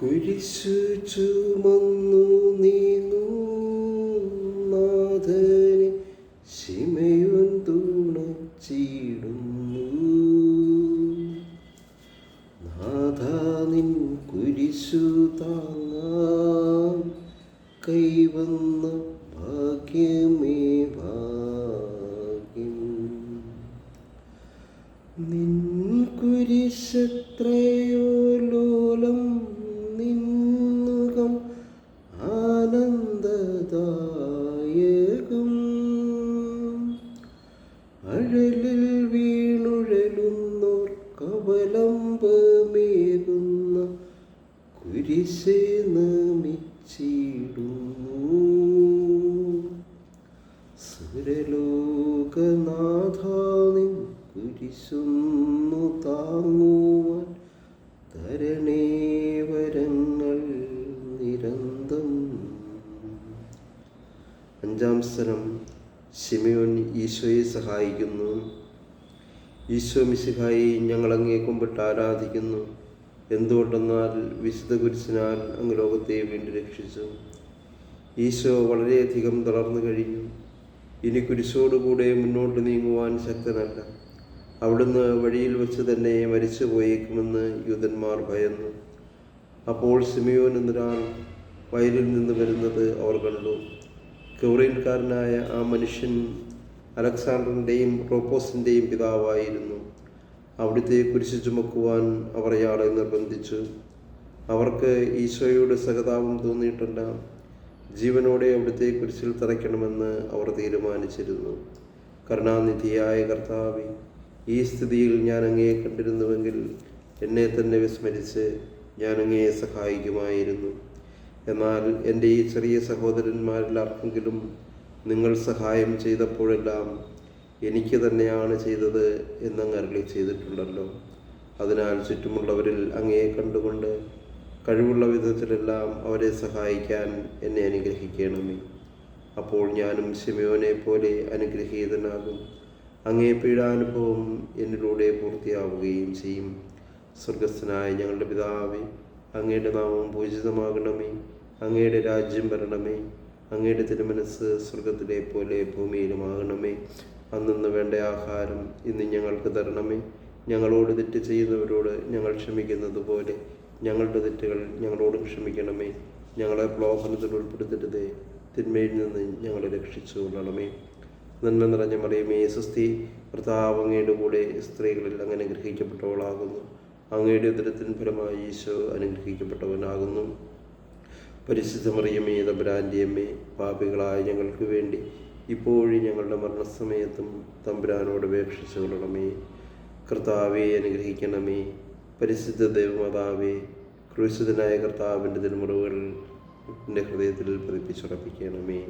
കുരിശു ചുമന്നു നീങ്ങുനാഥനെ ശിമയോൻ തുണച്ചിടുന്നു. നാഥാ നിൻ കുരിശു താങ്ങാൻ കൈവന്ന ഭാഗ്യമേ ഭാഗ്യം. നിൻ കുരിശത്രയോ ലോലം നിന്നുകം ആനന്ദദായകം. അഴലിൽ വീണുഴലുന്നോർ കവലംബമേകുന്ന കുരിശേ നമിച്ചിടുന്നു. സുരലോകനാഥാ നിൻ കുരിശൊന്നു താങ്ങുവാൻ തരണേ വരങ്ങൾ നിരന്തം. അഞ്ചാം സ്ഥലം, ശിമയോൻ ഈശോയെ സഹായിക്കുന്നു. ഈശോ മിശിഹായെ ഞങ്ങൾ അങ്ങേ കുമ്പിട്ട് ആരാധിക്കുന്നു. എന്തുകൊണ്ടെന്നാൽ വിശുദ്ധ കുരിശിനാൽ അങ്ങ് ലോകത്തെ വീണ്ടും രക്ഷിച്ചു. ഈശോ വളരെയധികം തളർന്നു കഴിഞ്ഞു. ഇനി കുരിശോടുകൂടെ മുന്നോട്ട് നീങ്ങുവാൻ ശക്തനല്ല. അവിടുന്ന് വഴിയിൽ വെച്ച് തന്നെ മരിച്ചു പോയേക്കുമെന്ന് യൂതന്മാർ ഭയന്നു. അപ്പോൾ ശിമയോൻ എന്നൊരാൾ വയലിൽ നിന്ന് വരുന്നത് അവർ കണ്ടു. കൗറേൻകാരനായ ആ മനുഷ്യൻ അലക്സാണ്ടറിൻ്റെയും റോപ്പോസിൻ്റെയും പിതാവായിരുന്നു. അവിടുത്തെ കുരിശ് ചുമക്കുവാൻ അവർ അയാളെ നിർബന്ധിച്ചു. അവർക്ക് ഈശോയോട് സഹതാപം തോന്നിയിട്ടല്ല, ജീവനോടെ അവിടുത്തെ കുരിശിൽ തറയ്ക്കണമെന്ന് അവർ തീരുമാനിച്ചിരുന്നു. കരുണാനിധിയായ കർത്താവേ, ഈ സ്ഥിതിയിൽ ഞാൻ അങ്ങയെ കണ്ടിരുന്നുവെങ്കിൽ എന്നെ തന്നെ വിസ്മരിച്ച് ഞാൻ അങ്ങയെ സഹായിക്കുമായിരുന്നു. എന്നാൽ എൻ്റെ ഈ ചെറിയ സഹോദരന്മാരിൽ ആർക്കെങ്കിലും നിങ്ങൾ സഹായം ചെയ്തപ്പോഴെല്ലാം എനിക്ക് തന്നെയാണ് ചെയ്തത് എന്നങ്ങ് അരുളി ചെയ്തിട്ടുണ്ടല്ലോ. അതിനാൽ ചുറ്റുമുള്ളവരിൽ അങ്ങയെ കണ്ടുകൊണ്ട് കഴിവുള്ള വിധത്തിലെല്ലാം അവരെ സഹായിക്കാൻ എന്നെ അനുഗ്രഹിക്കണമേ. അപ്പോൾ ഞാനും ശിമയോനെ പോലെ അനുഗ്രഹീതനാകും. അങ്ങേ പീഡാനുഭവം എന്നിലൂടെ പൂർത്തിയാവുകയും ചെയ്യും. സ്വർഗസ്ഥനായ ഞങ്ങളുടെ പിതാവേ, അങ്ങയുടെ നാമം പൂജിതമാകണമേ. അങ്ങയുടെ രാജ്യം വരണമേ. അങ്ങയുടെ തിരുമനസ് സ്വർഗത്തിലെ പോലെ ഭൂമിയിലുമാകണമേ. അന്നു വേണ്ട ആഹാരം ഇന്ന് ഞങ്ങൾക്ക് തരണമേ. ഞങ്ങളോട് തെറ്റ് ചെയ്യുന്നവരോട് ഞങ്ങൾ ക്ഷമിക്കുന്നത് പോലെ ഞങ്ങളുടെ തെറ്റുകൾ ഞങ്ങളോടും ക്ഷമിക്കണമേ. ഞങ്ങളെ പ്രലോഭനത്തിൽ ഉൾപ്പെടുത്തരുതേ, തിന്മയിൽ നിന്ന് ഞങ്ങളെ രക്ഷിച്ചു കൊള്ളണമേ. നന്മ നിറഞ്ഞ മറിയമേ സ്വസ്തി, കർത്താവ് അങ്ങയുടെ കൂടെ സ്ത്രീകളിൽ അങ്ങ് അനുഗ്രഹിക്കപ്പെട്ടവളാകുന്നു. അങ്ങയുടെ ഉദരത്തിൻ ഫലമായി ഈശോ അനുഗ്രഹിക്കപ്പെട്ടവനാകുന്നു. പരിശുദ്ധ മറിയമേ തമ്പുരാൻ്റെ അമ്മേ, പാപികളായ ഞങ്ങൾക്ക് വേണ്ടി ഇപ്പോഴും ഞങ്ങളുടെ മരണസമയത്തും തമ്പുരാനോട് അപേക്ഷിച്ചു കൊള്ളണമേ. കർത്താവെ അനുഗ്രഹിക്കണമേ. പരിശുദ്ധ ദൈവമാതാവേ, ക്രൂശിതനായ കർത്താവിൻ്റെ തിരുമുറിവുകൾ എൻ്റെ ഹൃദയത്തിൽ പതിപ്പിച്ചുറപ്പിക്കണമേ.